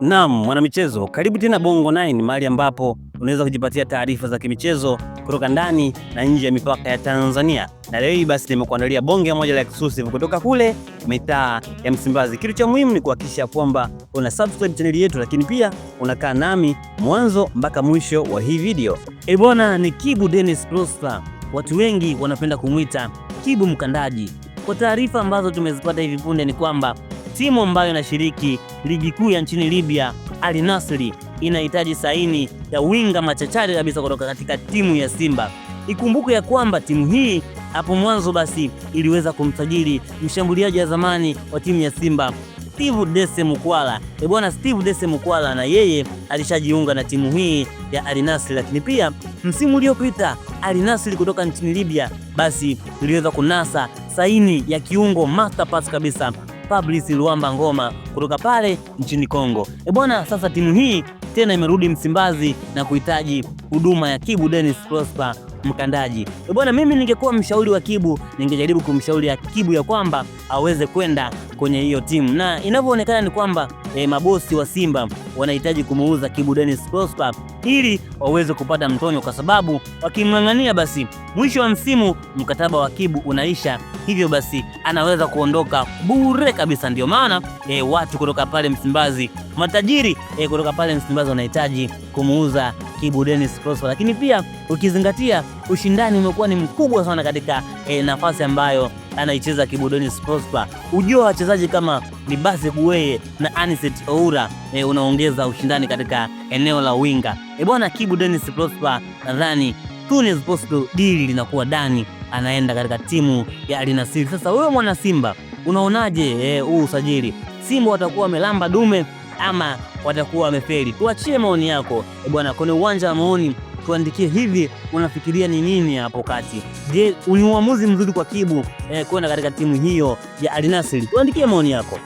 Naam, mwanamichezo, karibu tena Bongo 9, mahali ambapo unaweza kujipatia taarifa za kimichezo kutoka ndani na nje ya mipaka ya Tanzania. Na leo hii basi nimekuandalia bonge moja la exclusive kutoka kule mitaa ya Msimbazi. Kitu cha muhimu ni kuhakikisha kwamba una subscribe channel yetu, lakini pia unakaa nami mwanzo mpaka mwisho wa hii video. Bwana ni Kibu Dennis Prosper. Watu wengi wanapenda kumuita Kibu mkandaji. Kwa taarifa ambazo tumezipata hivi punde ni kwamba timu ambayo inashiriki ligi kuu ya nchini Libya, Al Nassr, inahitaji saini ya winga machachari kabisa kutoka katika timu ya Simba. Ikumbuke ya kwamba timu hii hapo mwanzo basi iliweza kumsajili mshambuliaji wa zamani wa timu ya Simba, Steve Dese Mukwala. Bwana Steve Dese Mukwala na yeye alishajiunga na timu hii ya Al Nassr, lakini pia msimu uliopita Al Nassr kutoka nchini Libya basi iliweza kunasa saini ya kiungo masterpass kabisa, Fabrice Luamba Ngoma kutoka pale nchini Kongo. Bwana sasa timu hii tena imerudi Msimbazi na kuhitaji huduma ya Kibu Dennis Prosper mkandaji. Bwana mimi ningekuwa mshauri wa Kibu, ningejaribu kumshauri ya Kibu ya kwamba aweze kwenda kwenye hiyo timu. Na inavyoonekana ni kwamba mabosi wa Simba wanahitaji kumuuza Kibu Dennis Prosper ili waweze kupata mtonyo, kwa sababu wakimng'ang'ania basi mwisho wa msimu mkataba wa Kibu unaisha, hivyo basi anaweza kuondoka bure kabisa. Ndio maana watu kutoka pale Msimbazi, matajiri kutoka pale Msimbazi wanahitaji kumuuza Kibu Dennis Prosper. Lakini pia ukizingatia ushindani umekuwa ni mkubwa sana katika nafasi ambayo anaicheza Kibu Dennis Prosper. Ujio wa wachezaji kama Libase Gueye na Aniset Oura unaongeza ushindani katika eneo la winga. Bwana Kibu Dennis Prosper nadhani soon as possible deal linakuwa dani, anaenda katika timu ya Al Nassr. Sasa wewe mwana Simba unaonaje huu usajili? Simba watakuwa wamelamba dume ama watakuwa wamefeli? Tuachie maoni yako bwana kwenye uwanja wa maoni, tuandikie hivi unafikiria ni nini hapo kati. Je, ni uamuzi mzuri kwa Kibu kwenda katika timu hiyo ya Al Nassr? Tuandikie maoni yako.